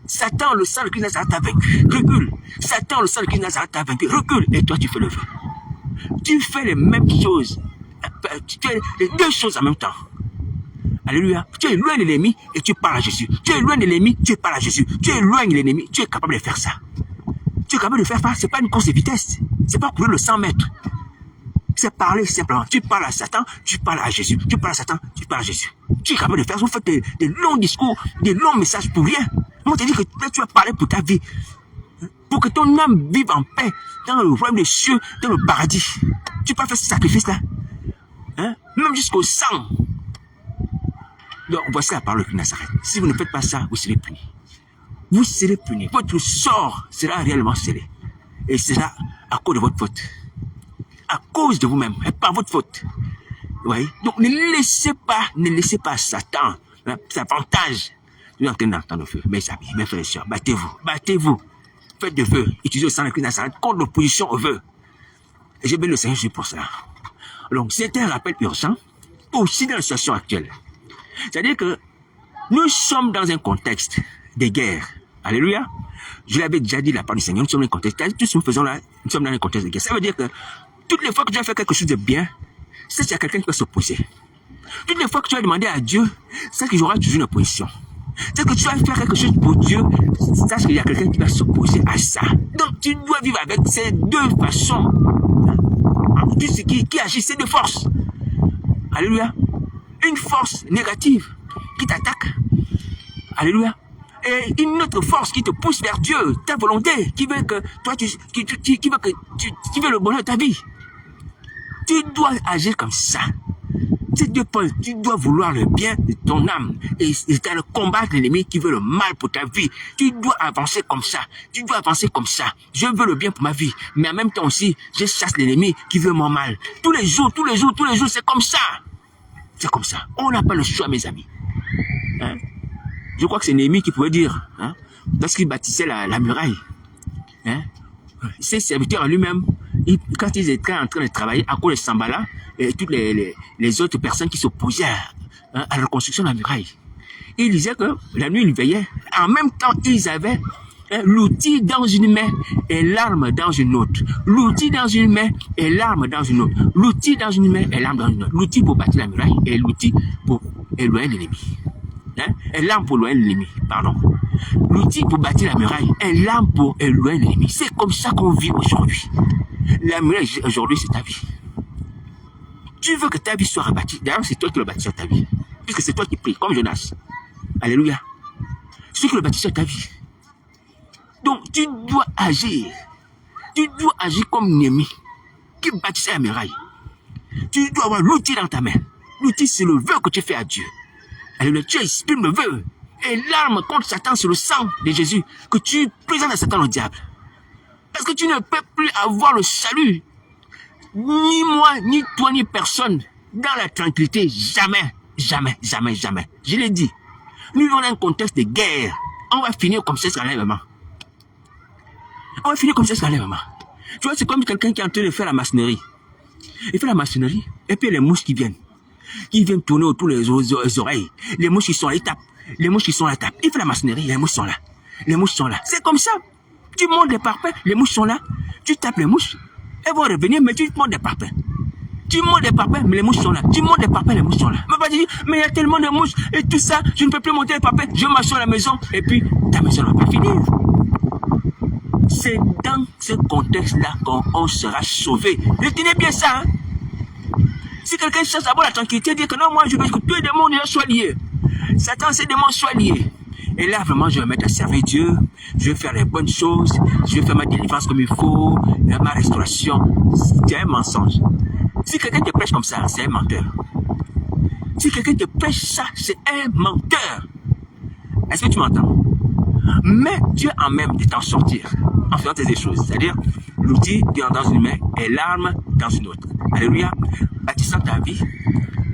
Satan, le sang de Christ Nazareth t'a vaincu. Recule. Satan, le sang de Christ Nazareth t'a vaincu. Recule. Et toi, tu fais le vœu. Tu fais les mêmes choses. Tu fais les deux choses en même temps. Alléluia. Tu éloignes l'ennemi et tu parles à Jésus. Tu éloignes l'ennemi, tu parles à Jésus. Tu éloignes l'ennemi, tu es capable de faire ça. Tu es capable de faire ça. Ce n'est pas une course de vitesse. Ce n'est pas courir le 100 mètres. C'est parler simplement. Tu parles à Satan, tu parles à Jésus. Tu parles à Satan, tu parles à Jésus. Tu es capable de faire ça. Vous faites des longs discours, des longs messages pour rien. Moi, je te dis que tu vas parler pour ta vie. Pour que ton âme vive en paix dans le royaume des cieux, dans le paradis. Tu peux faire ce sacrifice-là. Hein? Même jusqu'au sang. Donc, voici la parole de Nazareth. Si vous ne faites pas ça, vous serez puni. Vous serez puni. Votre sort sera réellement scellé. Et sera à cause de votre faute. À cause de vous-même. Et pas votre faute. Oui. Donc, ne laissez pas Satan, l'avantage. Nous sommes en train d'entendre le feu. Mes amis, mes frères et sœurs, battez-vous. Battez-vous. Faites de feu. Utilisez le sang de Christ Nazareth contre l'opposition au feu. Et j'ai béni le Seigneur Jésus pour cela. Donc, c'est un rappel urgent, aussi dans la situation actuelle. C'est-à-dire que nous sommes dans un contexte de guerre. Alléluia. Je l'avais déjà dit la part du Seigneur, nous sommes dans un contexte. Tout ce que nous faisons là, nous sommes dans un contexte de guerre. Ça veut dire que toutes les fois que tu as fait quelque chose de bien, c'est qu'il y a quelqu'un qui va s'opposer. Toutes les fois que tu as demandé à Dieu, c'est qu'il y aura toujours une opposition. C'est que tu vas faire quelque chose pour Dieu, sache qu'il y a quelqu'un qui va s'opposer à ça. Donc tu dois vivre avec ces deux façons. Tout ce qui agit, c'est deux forces. Alléluia. Une force négative qui t'attaque. Alléluia. Et une autre force qui te pousse vers Dieu, ta volonté, qui veut que toi, qui veut le bonheur de ta vie. Tu dois agir comme ça. Ces deux points, tu dois vouloir le bien de ton âme et combattre l'ennemi qui veut le mal pour ta vie. Tu dois avancer comme ça. Tu dois avancer comme ça. Je veux le bien pour ma vie, mais en même temps aussi, je chasse l'ennemi qui veut mon mal. Tous les jours, c'est comme ça. C'est comme ça. On n'a pas le choix, mes amis. Hein? Je crois que c'est Néhémie qui pouvait dire, hein, lorsqu'il bâtissait la muraille, hein, ses serviteurs en lui-même, quand ils étaient en train de travailler à cause de Sambala et toutes les autres personnes qui s'opposaient à la construction de la muraille, il disait que la nuit, ils veillaient. En même temps, ils avaient l'outil dans une main et l'arme dans une autre. L'outil dans une main et l'arme dans une autre. L'outil dans une main et l'arme dans une autre. L'outil pour bâtir la muraille et l'outil pour éloigner l'ennemi. Hein? Et l'arme pour éloigner l'ennemi, pardon. L'outil pour bâtir la muraille et l'arme pour éloigner l'ennemi. C'est comme ça qu'on vit aujourd'hui. La muraille aujourd'hui, c'est ta vie. Tu veux que ta vie soit rebâtie. D'ailleurs, c'est toi qui le bâtis sur ta vie. Puisque c'est toi qui pries, comme Jonas. Alléluia. C'est toi qui le bâtis sur ta vie. Donc, tu dois agir. Tu dois agir comme Néhémie qui bâtissait la muraille. Tu dois avoir l'outil dans ta main. L'outil, c'est le vœu que tu fais à Dieu. Alléluia, tu exprimes le vœu. Et l'arme contre Satan, c'est le sang de Jésus que tu présentes à Satan, au diable. Parce que tu ne peux plus avoir le salut. Ni moi, ni toi, ni personne. Dans la tranquillité, jamais. Jamais, jamais, jamais. Je l'ai dit. Nous vivons dans un contexte de guerre. On va finir comme ça jusqu'à l'enlèvement. On va finir comme ça jusqu'à l'enlèvement. Tu vois, c'est comme quelqu'un qui est en train de faire la maçonnerie. Il fait la maçonnerie, et puis les mouches qui viennent tourner autour des oreilles. Les mouches qui sont là, ils tapent. Les mouches qui sont là, tapent. Il fait la maçonnerie, les mouches sont là. Les mouches sont là. C'est comme ça. Tu montes des parpaings, les mouches sont là. Tu tapes les mouches, elles vont revenir, mais tu montes des parpaings. Tu montes des parpaings, mais les mouches sont là. Tu montes des parpaings, les mouches sont là. Mais pas dire, mais il y a tellement de mouches et tout ça, je ne peux plus monter les parpaings. Je m'assois à la maison, et puis ta maison ne va pas finir. C'est dans ce contexte-là qu'on sera sauvé. Retenez bien ça. Hein? Si quelqu'un cherche d'abord la tranquillité, dit que non, moi je veux que tous les démons soient liés. Satan, ces démons soient liés. Et là, vraiment, je vais me mettre à servir Dieu. Je vais faire les bonnes choses. Je vais faire ma délivrance comme il faut. Ma restauration. C'est un mensonge. Si quelqu'un te prêche comme ça, c'est un menteur. Si quelqu'un te prêche ça, c'est un menteur. Est-ce que tu m'entends? Mais Dieu a même de t'en sortir en faisant tes choses. C'est-à-dire, l'outil dans une main et l'arme dans une autre. Alléluia. Bâtissant ta vie,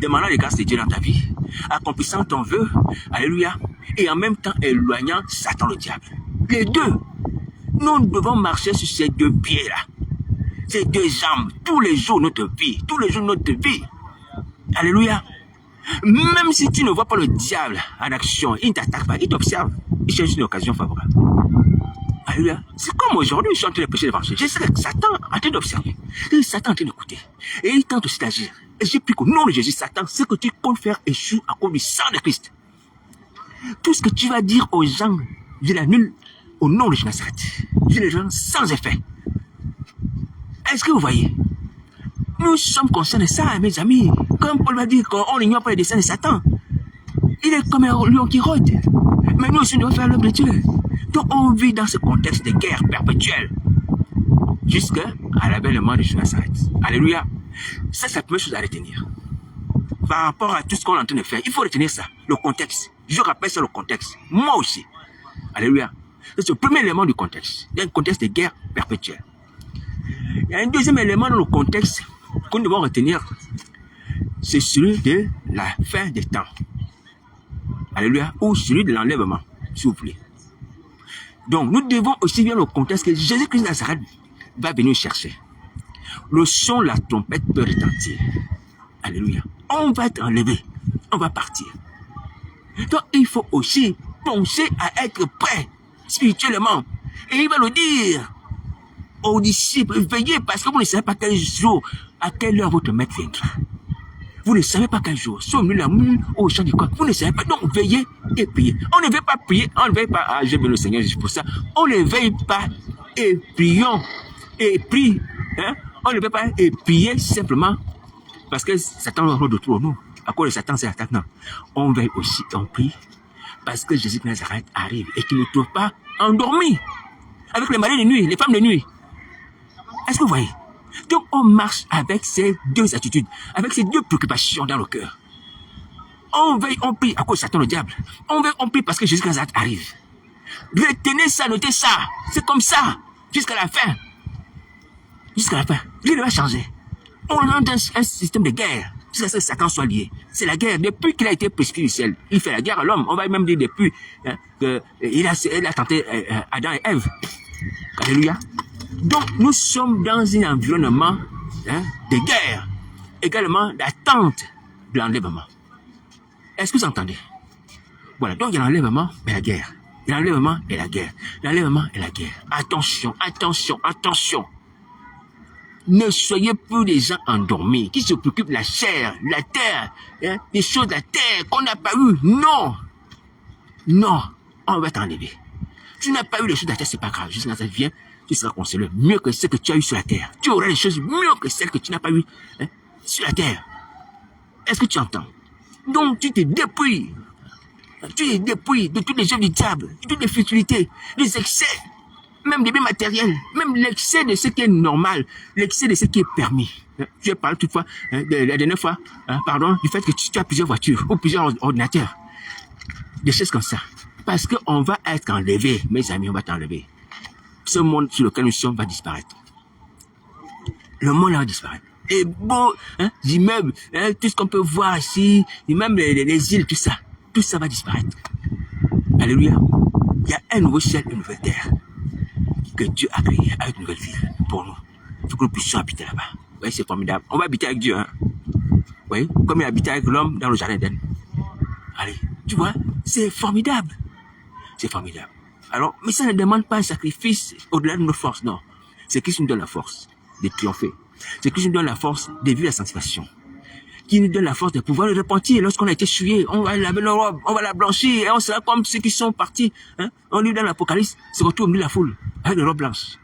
demandant les grâces de Dieu dans ta vie, accomplissant ton vœu, alléluia, et en même temps éloignant Satan le diable. Les deux. Nous devons marcher sur ces deux pieds-là. Ces deux jambes, tous les jours de notre vie, tous les jours de notre vie. Alléluia. Même si tu ne vois pas le diable en action, il ne t'attaque pas, il t'observe. Il cherche une occasion favorable. Alléluia. C'est comme aujourd'hui, je suis en train de prêcher l'évangile. Je sais que Satan est en train d'observer. Et Satan est en train d'écouter. Et il tente aussi d'agir. Et j'ai pris qu'au nom de Jésus, Satan, ce que tu comptes faire échoue à cause du sang de Christ. Tout ce que tu vas dire aux gens, je l'annule au nom de Jésus Nazareth. Je les rends sans effet. Est-ce que vous voyez? Nous sommes conscients de ça, mes amis. Comme Paul va dire qu'on n'ignore pas les desseins de Satan. Il est comme un lion qui rôde. Mais nous aussi, nous devons faire l'œuvre de Dieu. Donc, on vit dans ce contexte de guerre perpétuelle. Jusqu'à l'avènement de Jésus Nazareth. Alléluia. Ça, c'est la première chose à retenir. Par rapport à tout ce qu'on est en train de faire, il faut retenir ça, le contexte. Je rappelle ça le contexte. Moi aussi. Alléluia. C'est le premier élément du contexte. Il y a un contexte de guerre perpétuelle. Il y a un deuxième élément dans le contexte que nous devons retenir. C'est celui de la fin des temps. Alléluia. Ou celui de l'enlèvement, s'il vous plaît. Donc, nous devons aussi bien le contexte que Jésus-Christ de Nazareth va venir chercher. Le son, la trompette peut retentir. Alléluia. On va être enlevé. On va partir. Donc, il faut aussi penser à être prêt spirituellement. Et il va le dire aux disciples, veillez parce que vous ne savez pas quel jour, à quelle heure votre maître viendra. Vous ne savez pas quel jour. Sommes-nous la mule au champ du coq. Vous ne savez pas. Donc, veillez et priez. On ne veut pas prier. On ne veille pas. Ah, j'aime le Seigneur juste pour ça. On ne veille pas et prions. Et prie. Hein? On ne veut pas et prier simplement parce que Satan rôde autour de nous. À cause de Satan, c'est l'attaque. Non. On veille aussi. On prie parce que Jésus de Nazareth arrive et qu'il ne trouve pas endormi. Avec les maris de nuit, les femmes de nuit. Est-ce que vous voyez? Donc, on marche avec ces deux attitudes, avec ces deux préoccupations dans le cœur. On veille, on prie à cause de Satan le diable. On veille, on prie parce que Jésus Christ arrive. Retenez ça, notez ça. C'est comme ça, jusqu'à la fin. Jusqu'à la fin. Rien ne va changer. On rentre dans un système de guerre, jusqu'à ce que Satan soit lié. C'est la guerre. Depuis qu'il a été prescrit du ciel, il fait la guerre à l'homme. On va même dire depuis qu'il a tenté Adam et Ève. Alléluia. Donc, nous sommes dans un environnement de guerre, également d'attente de l'enlèvement. Est-ce que vous entendez? Voilà, donc il y a l'enlèvement et la guerre. Il y a l'enlèvement et la guerre. L'enlèvement et la guerre. Attention, attention, attention. Ne soyez plus des gens endormis qui se préoccupent de la chair, de la terre, des choses de la terre qu'on n'a pas eues. Non. Non, on va t'enlever. Tu n'as pas eu les choses de la terre, c'est pas grave. Juste quand ça vient, tu seras consolé mieux que ce que tu as eu sur la terre. Tu auras les choses mieux que celles que tu n'as pas eues sur la terre. Est-ce que tu entends? Donc, tu te dépouilles. Tu te dépouilles de toutes les œuvres du diable, de toutes les futilités, des excès, même des biens matériels, même l'excès de ce qui est normal, l'excès de ce qui est permis. Tu as parlé toutefois, la dernière fois, du fait que tu as plusieurs voitures ou plusieurs ordinateurs. Des choses comme ça. Parce qu'on va être enlevé, mes amis, on va t'enlever. Ce monde sur lequel nous sommes va disparaître. Le monde va disparaître. les beaux immeubles, tout ce qu'on peut voir ici, et même les îles, tout ça va disparaître. Alléluia. Il y a un nouveau ciel, une nouvelle terre que Dieu a créé avec une nouvelle ville pour nous. Il faut que nous puissions habiter là-bas. Vous voyez, c'est formidable. On va habiter avec Dieu. Vous voyez, comme il habitait avec l'homme dans le jardin d'Éden. Allez, tu vois, c'est formidable. C'est formidable. Alors, mais ça ne demande pas un sacrifice au-delà de nos forces, non. C'est Christ qui nous donne la force de triompher. C'est Christ qui nous donne la force de vivre la sanctification. Qui nous donne la force de pouvoir le repentir. Lorsqu'on a été souillé, on va laver nos robes, on va la blanchir, et on sera comme ceux qui sont partis. On lit dans l'Apocalypse, se retrouve au milieu de la foule, avec les robes blanches.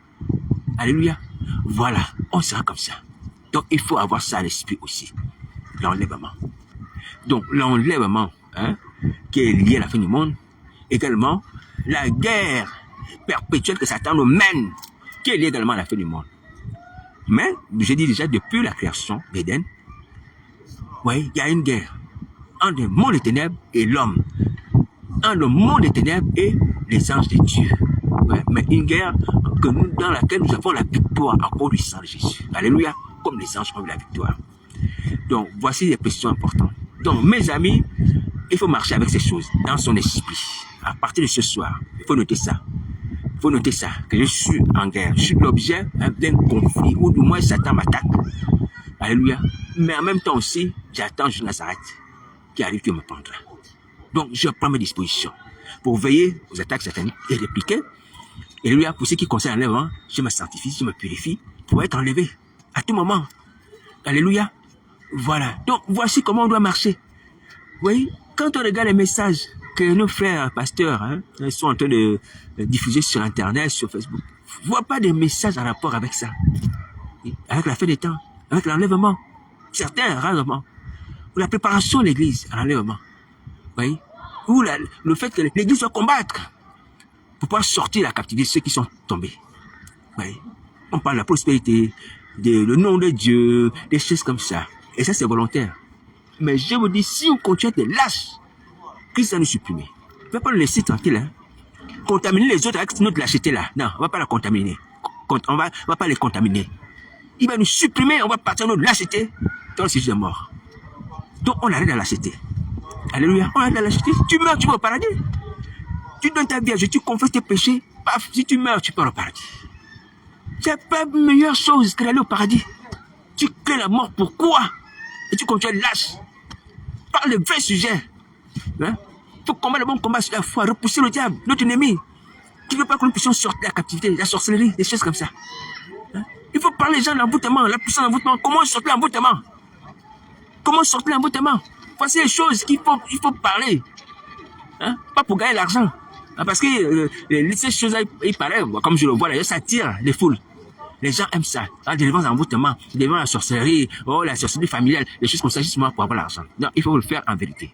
Alléluia. Voilà, on sera comme ça. Donc, il faut avoir ça à l'esprit aussi. L'enlèvement. Donc, l'enlèvement, qui est lié à la fin du monde, également, la guerre perpétuelle que Satan nous mène, qui est liée également à la fin du monde. Mais, je dis déjà, depuis la création d'Éden, oui, il y a une guerre entre le monde des ténèbres et l'homme, entre le monde des ténèbres et les anges de Dieu. Ouais, mais une guerre dans laquelle nous avons la victoire à cause du sang de Jésus. Alléluia, comme les anges ont eu la victoire. Donc, voici les questions importantes. Donc, mes amis, il faut marcher avec ces choses dans son esprit. À partir de ce soir, il faut noter ça. Il faut noter ça, que je suis en guerre. Je suis l'objet d'un conflit, ou du moins Satan m'attaque. Alléluia. Mais en même temps aussi, j'attends Jésus Nazareth qui arrive, qui me prendra. Donc, je prends mes dispositions pour veiller aux attaques sataniques et répliquer. Alléluia. Pour ceux qui concernent l'enlèvement, je me sanctifie, je me purifie pour être enlevé à tout moment. Alléluia. Voilà. Donc, voici comment on doit marcher. Oui, quand on regarde les messages que nos frères pasteurs sont en train de diffuser sur Internet, sur Facebook, ne voient pas des messages en rapport avec ça. Avec la fin des temps, avec l'enlèvement. Certains, rarement. Ou la préparation de l'église à l'enlèvement. Oui. Ou le fait que l'église doit combattre pour pouvoir sortir la captivité de ceux qui sont tombés. Oui. On parle de la prospérité, le nom de Dieu, des choses comme ça. Et ça, c'est volontaire. Mais je vous dis, si on continue à être lâche, Christ va nous supprimer. On ne va pas le laisser tranquille. Contaminer les autres avec notre lâcheté là. Non, on ne va pas la contaminer. On va pas les contaminer. Il va nous supprimer, on va partir de notre lâcheté dans le sujet de mort. Donc on arrête la lâcheté. Alléluia. On arrête la lâcheté. Tu meurs, tu vas au paradis. Tu donnes ta vie à Dieu, tu confesses tes péchés. Paf, si tu meurs, tu pars au paradis. Il n'y a pas de meilleure chose que d'aller au paradis. Tu crées la mort, pourquoi? Et tu continues lâche. Parle le vrai sujet. Il faut combattre le bon combat sur la foi, repousser le diable, notre ennemi, qui ne veut pas que nous puissions sortir de la captivité, de la sorcellerie, des choses comme ça. Il faut parler aux gens de l'envoûtement, la puissance de l'envoûtement. Comment sortir de l'envoûtement? Comment sortir de l'envoûtement? Voici les choses qu'il faut parler. Pas pour gagner l'argent. Parce que ces choses-là, il paraît, comme je le vois d'ailleurs, ça attire les foules. Les gens aiment ça. La délivrance d'envoûtement, délivrance de la sorcellerie, la sorcellerie familiale, des choses comme ça, justement pour avoir l'argent. Non, il faut le faire en vérité.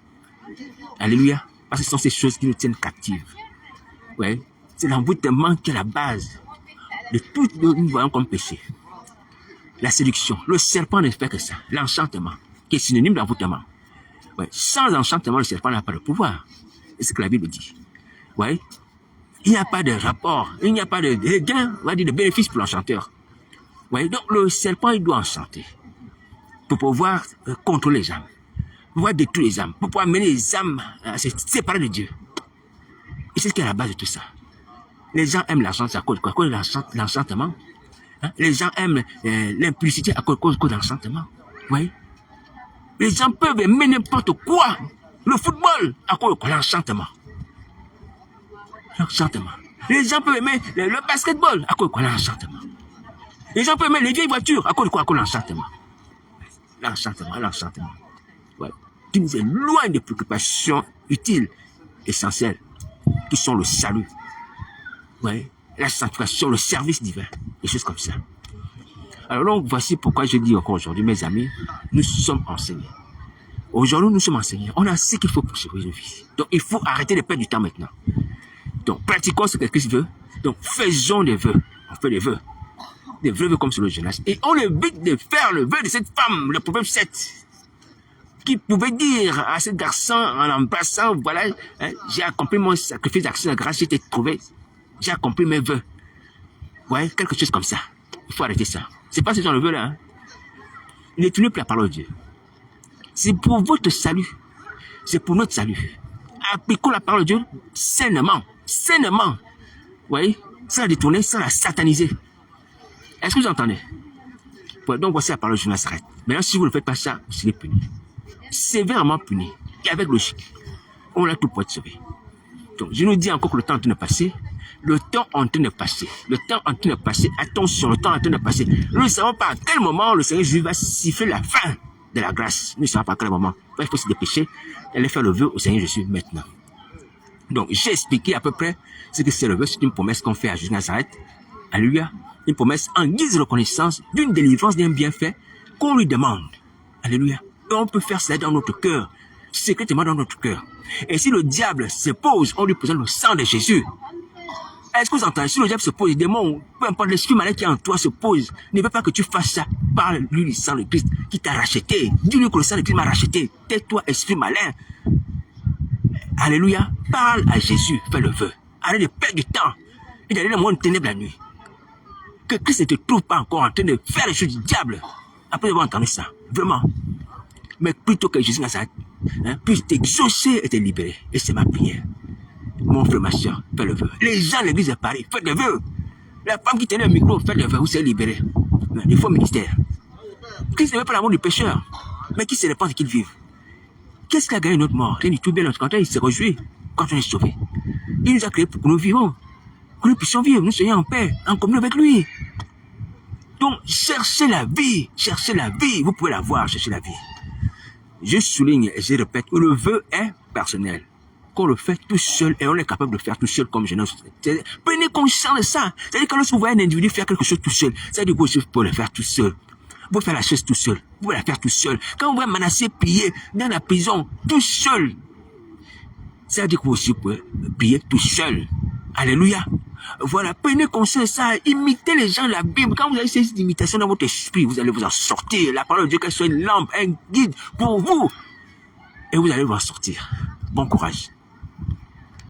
Alléluia. Parce que ce sont ces choses qui nous tiennent captives. Ouais. C'est l'envoûtement qui est la base de tout ce que nous voyons comme péché. La séduction. Le serpent ne fait que ça. L'enchantement, qui est synonyme d'envoûtement. Ouais. Sans enchantement, le serpent n'a pas de pouvoir. C'est ce que la Bible dit. Ouais. Il n'y a pas de rapport, il n'y a pas de gain, on va dire de bénéfice pour l'enchanteur. Ouais. Donc le serpent, il doit enchanter pour pouvoir contrôler les âmes, pour pouvoir détruire les âmes, pour pouvoir mener les âmes à se séparer de Dieu. Et c'est ce qui est à la base de tout ça. Les gens aiment l'argent, c'est à cause de quoi? À cause de l'enchantement. Les gens aiment l'impudicité à cause de l'enchantement. Oui. Les gens peuvent aimer n'importe quoi. Le football à cause de l'enchantement. L'enchantement. Les gens peuvent aimer le basketball à cause de l'enchantement. Les gens peuvent aimer les vieilles voitures à cause de quoi? À cause de l'enchantement. L'enchantement. Ouais. Qui nous éloigne des préoccupations utiles, essentielles, qui sont le salut. Ouais. La sanctification, le service divin, des choses comme ça. Alors donc, voici pourquoi je dis encore aujourd'hui, mes amis, nous sommes enseignés. Aujourd'hui, nous sommes enseignés. On a ce qu'il faut pour sauver nos vies. Donc, il faut arrêter de perdre du temps maintenant. Donc, pratiquons ce que Christ veut. Donc, faisons des vœux. On fait des vœux. Des vœux comme sur le Jonas. Et on évite de faire le vœu de cette femme, le Proverbe 7, qui pouvait dire à ce garçon, en l'embrassant, voilà, j'ai accompli mon sacrifice d'action de grâce, j'ai été trouvé. J'ai accompli mes vœux. Ouais, quelque chose comme ça. Il faut arrêter ça. C'est pas ce genre de vœu là. Ne tournez plus la parole de Dieu. C'est pour votre salut. C'est pour notre salut. Appliquons la parole de Dieu sainement. Sainement. Vous voyez? Sans la détourner, sans la sataniser. Est-ce que vous entendez? Donc voici la parole de Dieu Nazareth. Maintenant, si vous ne faites pas ça, vous serez puni. Sévèrement puni. Et avec logique. On l'a tout pour être sauvé. Donc, je nous dis encore que le temps est en train de passer. Le temps est en train de passer. Le temps est en train de passer. Attention, le temps est en train de passer. Nous ne savons pas à quel moment le Seigneur Jésus va siffler la fin de la grâce. Nous ne savons pas à quel moment. Il faut se dépêcher d'aller faire le vœu au Seigneur Jésus maintenant. Donc, j'ai expliqué à peu près ce que c'est le vœu. C'est une promesse qu'on fait à Jésus Nazareth. Alléluia. Une promesse en guise de reconnaissance d'une délivrance, d'un bienfait qu'on lui demande. Alléluia. Et on peut faire cela dans notre cœur. Secrètement dans notre cœur. Et si le diable se pose, on lui présente le sang de Jésus. Est-ce que vous entendez? Si le diable se pose, les démons, peu importe l'esprit malin qui est en toi se pose, ne veut pas que tu fasses ça. Parle-lui du sang de Christ qui t'a racheté. Dis-lui que le sang de Christ m'a racheté. Tais-toi, esprit malin. Alléluia. Parle à Jésus. Fais le vœu. Arrête de perdre du temps et d'aller dans le monde ténèbres la nuit. Que Christ ne te trouve pas encore en train de faire les choses du diable. Après avoir entendu ça. Vraiment. Mais plutôt que Jésus Nazareth puisse t'exaucer et te libérer. Et c'est ma prière. Mon frère, ma soeur, fais le vœu. Les gens de l'église de Paris, faites le vœu. La femme qui tenait le micro, faites le vœu, vous serez libérés. Il faut ministère. Christ ne veut pas l'amour du pécheur, mais qui se répand qu'il vive. Qu'est-ce qu'il a gagné notre mort? Il dit tout bien notre quand il se réjouit quand on est sauvé. Il nous a créés pour que nous vivons, que nous puissions vivre, nous soyons en paix, en communion avec lui. Donc, cherchez la vie, vous pouvez la voir, cherchez la vie. Je souligne et je répète que le vœu est personnel. Qu'on le fait tout seul et on est capable de le faire tout seul comme je n'ai. Prenez conscience de ça. C'est-à-dire que lorsque vous voyez un individu faire quelque chose tout seul, c'est-à-dire que vous pouvez le faire tout seul. Vous pouvez faire la chose tout seul. Vous pouvez la faire tout seul. Quand vous voyez Manassé prier dans la prison tout seul, c'est-à-dire que vous aussi pouvez prier tout seul. Alléluia. Voilà, prenez conscience de ça, imitez les gens de la Bible. Quand vous avez cette imitation dans votre esprit, vous allez vous en sortir. La parole de Dieu, qu'elle soit une lampe, un guide pour vous. Et vous allez vous en sortir. Bon courage.